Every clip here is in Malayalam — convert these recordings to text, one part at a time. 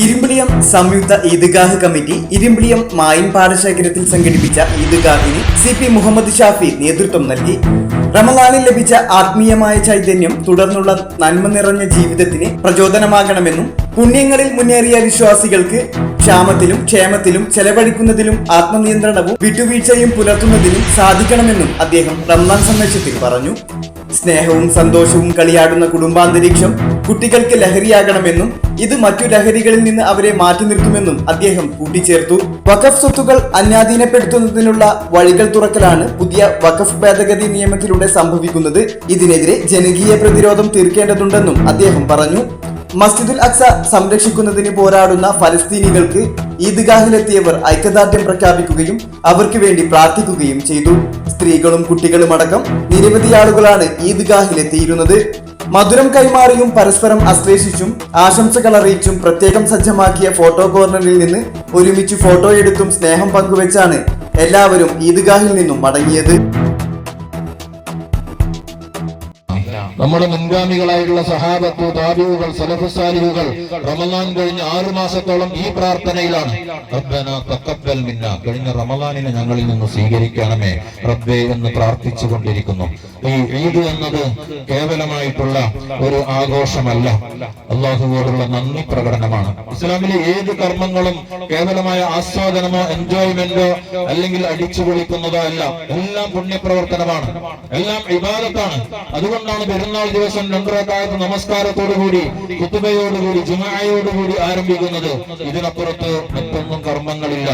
ഇരുമ്പിളിയം സംയുക്ത ഈദ്ഗാഹ് കമ്മിറ്റി ഇരുമ്പിളിയം മായിൻ പാടശേഖരത്തിൽ സംഘടിപ്പിച്ച ഈദ്ഗാഹിന് CP മുഹമ്മദ് ഷാഫി നേതൃത്വം നൽകി. റമളാനിൽ ലഭിച്ച ആത്മീയമായ ചൈതന്യം തുടർന്നുള്ള നന്മ നിറഞ്ഞ ജീവിതത്തിന് പ്രചോദനമാകണമെന്നും പുണ്യങ്ങളിൽ മുന്നേറിയ വിശ്വാസികൾക്ക് ക്ഷാമത്തിലും ക്ഷേമത്തിലും ചെലവഴിക്കുന്നതിലും ആത്മനിയന്ത്രണവും വിട്ടുവീഴ്ചയും പുലർത്തുന്നതിനും സാധിക്കണമെന്നും അദ്ദേഹം റമളാൻ സന്ദേശത്തിൽ പറഞ്ഞു. സ്നേഹവും സന്തോഷവും കളിയാടുന്ന കുടുംബാന്തരീക്ഷം കുട്ടികൾക്ക് ലഹരിയാകണമെന്നും ഇത് മറ്റു ലഹരികളിൽ നിന്ന് അവരെ മാറ്റി നിർത്തുമെന്നും അദ്ദേഹം കൂട്ടിച്ചേർത്തു. വഖഫ് സ്വത്തുകൾ അന്യാധീനപ്പെടുത്തുന്നതിനുള്ള വഴികൾ തുറക്കലാണ് പുതിയ വഖഫ് ഭേദഗതി നിയമത്തിലൂടെ സംഭവിക്കുന്നത്. ഇതിനെതിരെ ജനകീയ പ്രതിരോധം തീർക്കേണ്ടതുണ്ടെന്നും അദ്ദേഹം പറഞ്ഞു. മസ്ജിദുൽ അക്സ സംരക്ഷിക്കുന്നതിന് പോരാടുന്ന ഫലസ്തീനികൾക്ക് ഈദ്ഗാഹിലെത്തിയവർ ഐക്യദാർഢ്യം പ്രഖ്യാപിക്കുകയും അവർക്ക് വേണ്ടി പ്രാർത്ഥിക്കുകയും ചെയ്തു. സ്ത്രീകളും കുട്ടികളും അടക്കം നിരവധി ആളുകളാണ് ഈദ്ഗാഹിലെത്തിയിരുന്നത്. മധുരം കൈമാറിയും പരസ്പരം ആശ്ലേഷിച്ചും ആശംസകൾ അറിയിച്ചും പ്രത്യേകം സജ്ജമാക്കിയ ഫോട്ടോ കോർണറിൽ നിന്ന് ഒരുമിച്ച് ഫോട്ടോ എടുത്തും സ്നേഹം പങ്കുവെച്ചാണ് എല്ലാവരും ഈദ്ഗാഹിൽ നിന്നും മടങ്ങിയത്. നമ്മുടെ മുൻഗാമികളായിട്ടുള്ള സഹാബത്ത്, താബിഊകൾ, സലഫു സാലിഹുകൾ റമളാൻ കഴിഞ്ഞ് 6 മാസത്തോളം ഈ പ്രാർത്ഥനയിലാണ്. റബ്ബനാ തഖബ്ബൽ മിന്നാ, കഴിഞ്ഞ റമളാനിനെ ഞങ്ങളിൽ നിന്ന് സ്വീകരിക്കണമേ റബ്ബേ എന്ന് പ്രാർത്ഥിച്ചു കൊണ്ടിരിക്കുന്നു. ഈ ഈദ് എന്നത് കേവലമായിട്ടുള്ള ഒരു ആഘോഷമല്ല, അല്ലാഹുവോടുള്ള നന്ദി പ്രകടനമാണ്. ഇസ്ലാമിലെ ഏത് കർമ്മങ്ങളും കേവലമായ ആസ്വാദനമോ എൻജോയ്മെന്റോ അല്ലെങ്കിൽ അടിച്ചു പൊളിക്കുന്നതോ അല്ല. എല്ലാം പുണ്യപ്രവർത്തനമാണ്, എല്ലാം ഇബാദത്താണ്. അതുകൊണ്ടാണ് പെരുന്നാൾ ദിവസം 2 റക്അത്ത് നമസ്കാരത്തോടുകൂടി ഖുതുബയോടുകൂടി ജുമുഅയോടുകൂടി ആരംഭിക്കുന്നത്. ഇതിനപ്പുറത്ത് മറ്റൊന്നും കർമ്മങ്ങളില്ല.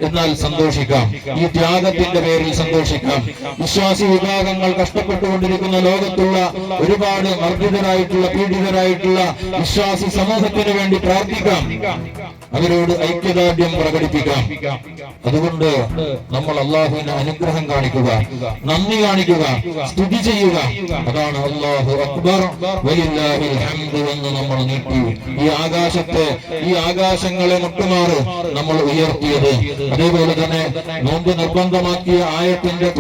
എന്നാൽ സന്തോഷിക്കാം, ഈ ത്യാഗത്തിന്റെ പേരിൽ സന്തോഷിക്കാം. വിശ്വാസി വിഭാഗങ്ങൾ കഷ്ടപ്പെട്ടുകൊണ്ടിരിക്കുന്ന ലോകത്തുള്ള ഒരുപാട് മർദ്ദിതരായിട്ടുള്ള, പീഡിതരായിട്ടുള്ള വിശ്വാസി സമൂഹത്തിന് വേണ്ടി പ്രാർത്ഥിക്കാം, അവരോട് ഐക്യദാർഢ്യം പ്രകടിപ്പിക്കാം. അതുകൊണ്ട് നമ്മൾ അള്ളാഹുവിന് അനുഗ്രഹം കാണിക്കുക, നന്ദി കാണിക്കുക, സ്തുതി ചെയ്യുക. അതാണ് അല്ലാഹു അക്ബർ വലില്ലാഹിൽ ഹംദ് എന്ന് നമ്മൾ നീട്ടി ഈ ആകാശത്തെ, ഈ ആകാശങ്ങളെ മുട്ടുമാറ് നമ്മൾ ഉയർത്തിയത്. അതേപോലെ തന്നെ നോമ്പ് നിർബന്ധമാക്കിയ ആയത്തിന്റെ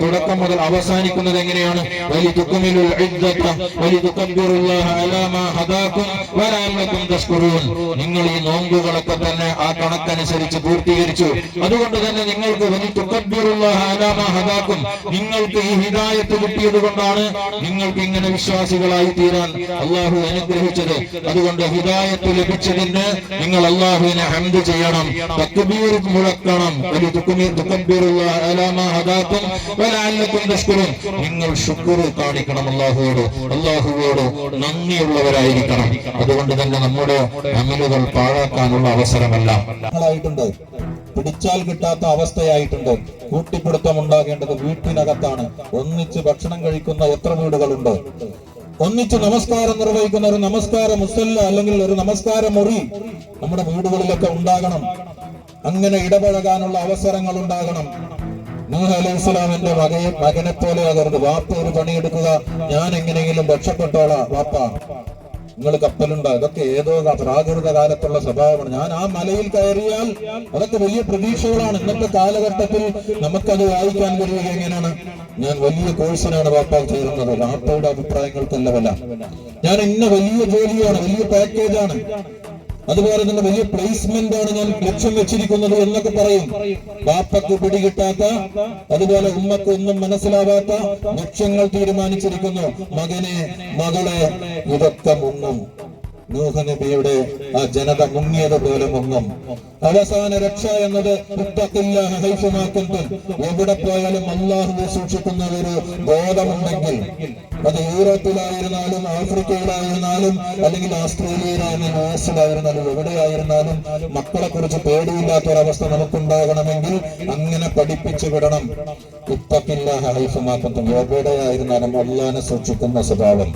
തുടക്കം മുതൽ അവസാനിക്കുന്നത് എങ്ങനെയാണ്? വലിതുക്മിലുൽ ഇദ്ദത വലിതുകബ്ബിറുല്ലാഹ അലാ മാ ഹദാകും വലഅല്ലകും തശ്കുറൂൻ. നിങ്ങൾ ഈ നോമ്പുകളൊക്കെ തന്നെ ആ കണക്കനുസരിച്ച് പൂർത്തീകരിച്ചു. അതുകൊണ്ട് തന്നെ നിങ്ങൾക്ക് വലിതുകബ്ബിറുല്ലാഹ അലാ മാ ഹദാകും, നിങ്ങൾക്ക് ഈ ഹിദായത്ത് കിട്ടിയത് കൊണ്ടാണ് നിങ്ങൾക്ക് ഇങ്ങനെ വിശ്വാസികളായി തീരാൻ അള്ളാഹു അനുഗ്രഹിച്ചത്. അതുകൊണ്ട് ഹിദായത്ത് ലഭിച്ചതിന് നിങ്ങൾ അള്ളാഹുവിനെ ഹംദ് ചെയ്യണം, തക്ബീർ മുഴക്കണം. നിങ്ങൾ ശുക്ർ കാണിക്കണം, അള്ളാഹുവോട് നന്ദിയുള്ളവരായിരിക്കണം. അതുകൊണ്ട് തന്നെ നമ്മുടെ അമലുകൾ പാഴാക്കാനുള്ള അവസരമല്ല. പിടിച്ചാൽ കിട്ടാത്ത അവസ്ഥയായിട്ടുണ്ട്. കൂട്ടിപ്പിടുത്തം ഉണ്ടാകേണ്ടത് വീട്ടിനകത്താണ്. ഒന്നിച്ച് ഭക്ഷണം കഴിക്കുന്ന എത്ര വീടുകളുണ്ട്? ഒന്നിച്ച് നമസ്കാരം നിർവഹിക്കുന്ന ഒരു നമസ്കാര മുസല്ല അല്ലെങ്കിൽ ഒരു നമസ്കാര മുറി നമ്മുടെ വീടുകളിലൊക്കെ ഉണ്ടാകണം. അങ്ങനെ ഇടപഴകാനുള്ള അവസരങ്ങൾ ഉണ്ടാകണം. നൂഹ് അലൈഹിസ്സലാമിന്റെ മകനെ പോലെ ആകരുത്. വാപ്പ ഒരു പണിയെടുക്കുക, ഞാൻ എങ്ങനെയെങ്കിലും രക്ഷപ്പെട്ടോളാം, വാപ്പ നിങ്ങൾ കപ്പലുണ്ടോ? അതൊക്കെ ഏതോ പ്രാകൃത കാലത്തുള്ള സ്വഭാവമാണ്. ഞാൻ ആ മലയിൽ കയറിയാൽ അതൊക്കെ വലിയ പ്രതീക്ഷകളാണ്. ഇന്നത്തെ കാലഘട്ടത്തിൽ നമുക്കത് വായിക്കാൻ കഴിയുക എങ്ങനെയാണ്? ഞാൻ വലിയ കോഴ്സിനാണ് വാപ്പ ചേരുന്നത്, വാപ്പയുടെ അഭിപ്രായങ്ങൾക്കല്ല വില. ഞാൻ ഇന്ന വലിയ ജോലിയാണ്, വലിയ പാക്കേജാണ്, അതുപോലെ തന്നെ വലിയ പ്ലേസ്മെന്റ് ആണ് ഞാൻ ലക്ഷ്യം വെച്ചിരിക്കുന്നത് എന്നൊക്കെ പറയും. ബാപ്പക്ക് പിടികിട്ടാത്ത, അതുപോലെ ഉമ്മക്ക് ഒന്നും മനസ്സിലാവാത്ത ലക്ഷ്യങ്ങൾ തീരുമാനിച്ചിരിക്കുന്നു. മകനെ, മകളെ, ഇതൊക്കെ മുങ്ങും. നൂഹ് നബിയുടെ ആ ജനത മുങ്ങിയതുപോലെ മുങ്ങും. അവസാന രക്ഷ എന്നത് എവിടെ പോയാലും അല്ലാഹുവെ സൂക്ഷിക്കുന്ന ഒരു ബോധമുണ്ടെങ്കിൽ, അത് യൂറോപ്പിലായിരുന്നാലും ആഫ്രിക്കയിലായിരുന്നാലും അല്ലെങ്കിൽ ആസ്ട്രേലിയയിലായിരുന്നാലും യുഎസിലായിരുന്നാലും എവിടെയായിരുന്നാലും മക്കളെ കുറിച്ച് പേടിയില്ലാത്തൊരവസ്ഥ നമുക്കുണ്ടാകണമെങ്കിൽ അങ്ങനെ പഠിപ്പിച്ചു വിടണം. എവിടെയായിരുന്നാലും അല്ലാഹുവിനെ സൂക്ഷിക്കുന്ന സ്വഭാവം.